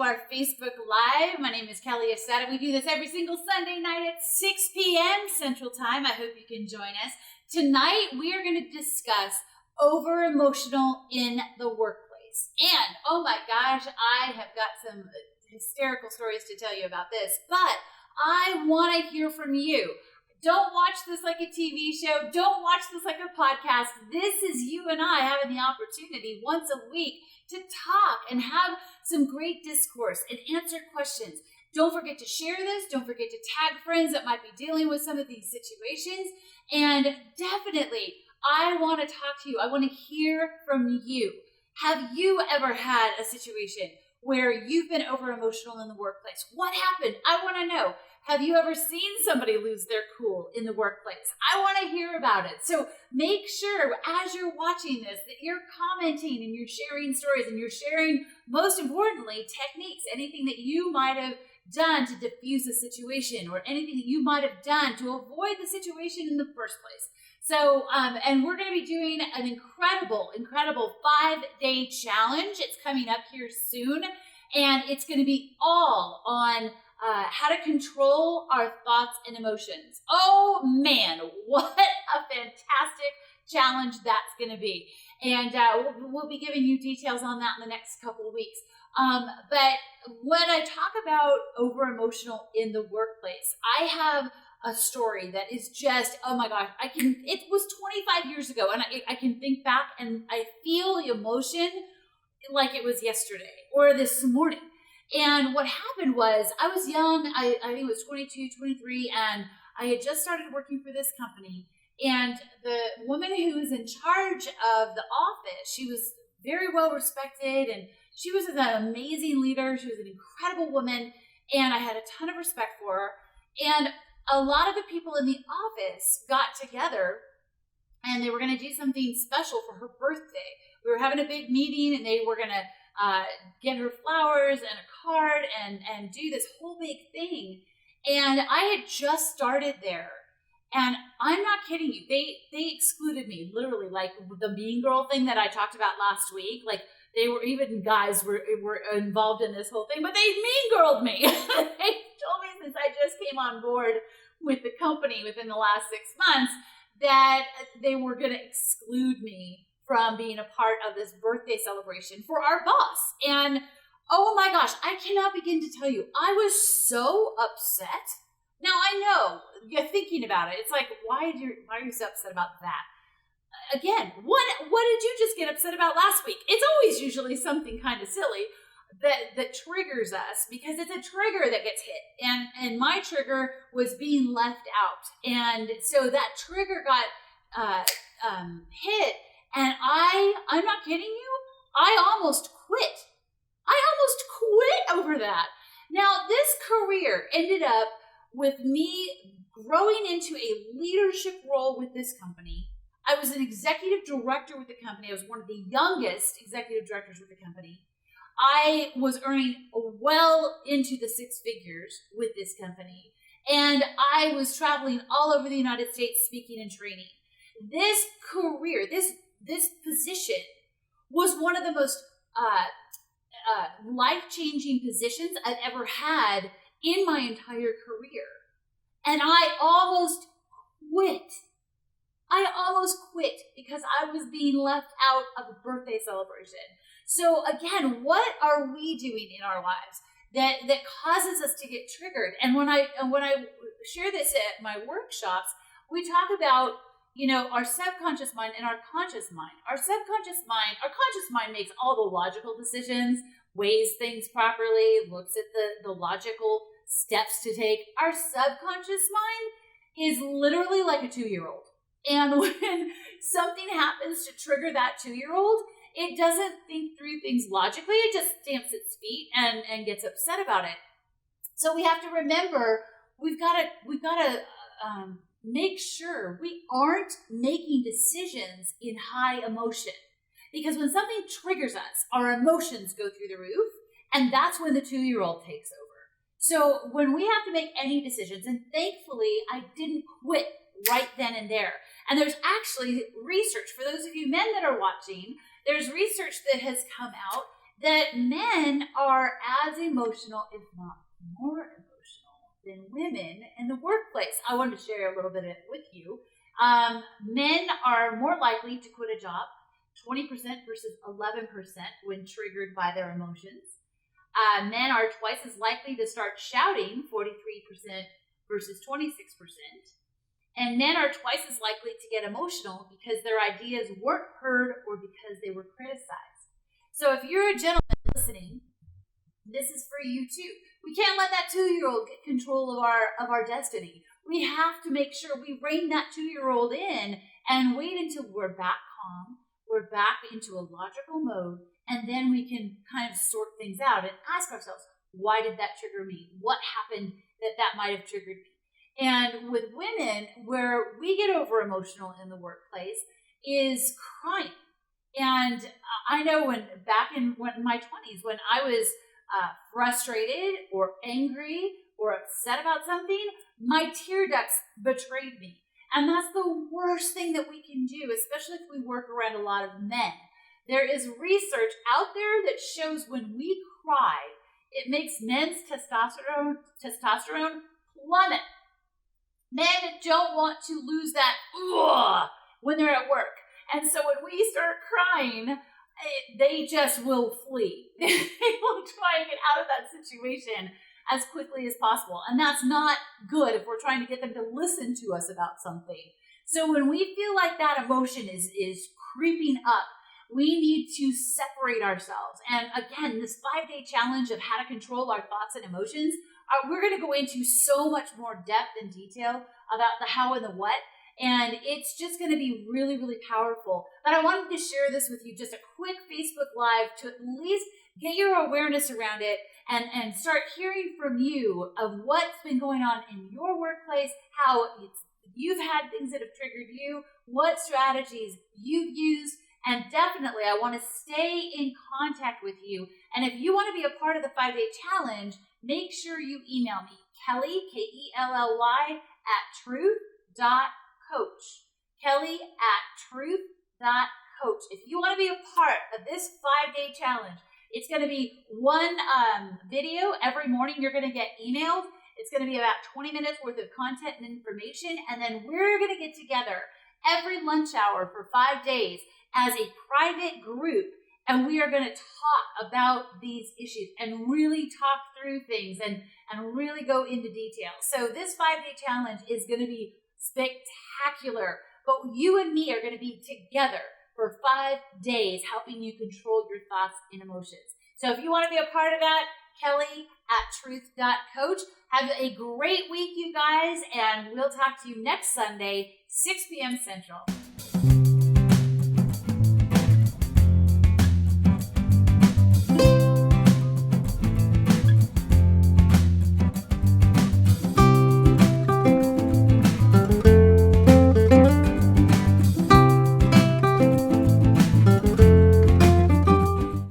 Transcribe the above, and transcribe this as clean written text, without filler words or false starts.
our Facebook Live. My name is Kelly Accetta. We do this every single Sunday night at 6 p.m. Central Time. I hope you can join us. Tonight, we are going to discuss over-emotional in the workplace. And, oh my gosh, I have got some hysterical stories to tell you about this, but I want to hear from you. Don't watch this like a TV show. Don't watch this like a podcast. This is you and I having the opportunity once a week to talk and have some great discourse and answer questions. Don't forget to share this. Don't forget to tag friends that might be dealing with some of these situations. And definitely, I want to talk to you. I want to hear from you. Have you ever had a situation where you've been over emotional in the workplace? What happened? I want to know. Have you ever seen somebody lose their cool in the workplace? I want to hear about it. So make sure as you're watching this that you're commenting and you're sharing stories and you're sharing, most importantly, techniques, anything that you might have done to diffuse a situation or anything that you might have done to avoid the situation in the first place. So, and we're going to be doing an incredible 5-day challenge. It's coming up here soon, and it's going to be all on how to control our thoughts and emotions. Oh man, what a fantastic challenge that's going to be. And we'll be giving you details on that in the next couple of weeks. But when I talk about over-emotional in the workplace, I have a story that is just, oh my gosh, it was 25 years ago, and I can think back and I feel the emotion like it was yesterday or this morning. And what happened was I was young, I think it was 22, 23, and I had just started working for this company. And the woman who was in charge of the office, she was very well respected, and she was an amazing leader. She was an incredible woman, and I had a ton of respect for her. And a lot of the people in the office got together, and they were going to do something special for her birthday. We were having a big meeting, and they were going to get her flowers and a card and do this whole big thing. And I had just started there. And I'm not kidding you. They excluded me, literally, like the mean girl thing that I talked about last week. Like they were, even guys were involved in this whole thing, but they mean girled me. They told me since I just came on board with the company within the last 6 months that they were going to exclude me from being a part of this birthday celebration for our boss. And oh my gosh, I cannot begin to tell you, I was so upset. Now I know you're thinking about it. It's like, why are you so upset about that? Again, what did you just get upset about last week? It's always usually something kind of silly that triggers us, because it's a trigger that gets hit. And my trigger was being left out. And so that trigger got hit. And I'm not kidding you, I almost quit. I almost quit over that. Now, this career ended up with me growing into a leadership role with this company. I was an executive director with the company. I was one of the youngest executive directors with the company. I was earning well into the 6 figures with this company. And I was traveling all over the United States speaking and training. This career, this position was one of the most life-changing positions I've ever had in my entire career. And I almost quit. Because I was being left out of a birthday celebration. So again, what are we doing in our lives that causes us to get triggered? And when I share this at my workshops, we talk about, our subconscious mind and our conscious mind. Our conscious mind makes all the logical decisions, weighs things properly, looks at the logical steps to take. Our subconscious mind is literally like a 2-year-old. And when something happens to trigger that 2-year-old, it doesn't think through things logically. It just stamps its feet and gets upset about it. So we have to remember, we've got to make sure we aren't making decisions in high emotion. Because when something triggers us, our emotions go through the roof, and that's when the 2-year-old takes over. So when we have to make any decisions, and thankfully I didn't quit right then and there. And there's actually research, for those of you men that are watching, there's research that has come out that men are as emotional, if not more emotional, than women in the workplace. I wanted to share a little bit of it with you. Men are more likely to quit a job, 20% versus 11% when triggered by their emotions. Men are twice as likely to start shouting, 43% versus 26%. And men are twice as likely to get emotional because their ideas weren't heard or because they were criticized. So if you're a gentleman listening, this is for you too. We can't let that 2-year-old get control of our destiny. We have to make sure we rein that 2-year-old in and wait until we're back calm, we're back into a logical mode, and then we can kind of sort things out and ask ourselves, why did that trigger me? What happened that might have triggered me? And with women, where we get over emotional in the workplace is crying. And I know back in my 20s, when I was frustrated or angry or upset about something, my tear ducts betrayed me. And that's the worst thing that we can do, especially if we work around a lot of men. There is research out there that shows when we cry, it makes men's testosterone plummet. Men don't want to lose that when they're at work. And so when we start crying, they just will flee. They will try and get out of that situation as quickly as possible. And that's not good if we're trying to get them to listen to us about something. So when we feel like that emotion is creeping up, we need to separate ourselves. And again, this 5-day challenge of how to control our thoughts and emotions, we're going to go into so much more depth and detail about the how and the what. And it's just going to be really, really powerful. But I wanted to share this with you, just a quick Facebook Live to at least get your awareness around it and start hearing from you of what's been going on in your workplace, how you've had things that have triggered you, what strategies you've used. And definitely, I want to stay in contact with you. And if you want to be a part of the 5-day challenge, make sure you email me, Kelly, Kelly, @truth.coach. Kelly@truth.coach. If you want to be a part of this 5-day challenge, it's going to be one video every morning. You're going to get emailed. It's going to be about 20 minutes worth of content and information. And then we're going to get together every lunch hour for 5 days as a private group, and we are going to talk about these issues and really talk through things and really go into detail. So this 5-day challenge is going to be spectacular, but you and me are going to be together for 5 days helping you control your thoughts and emotions. So if you want to be a part of that, Kelly@truth.coach. Have a great week, you guys, and we'll talk to you next Sunday, 6 p.m. Central.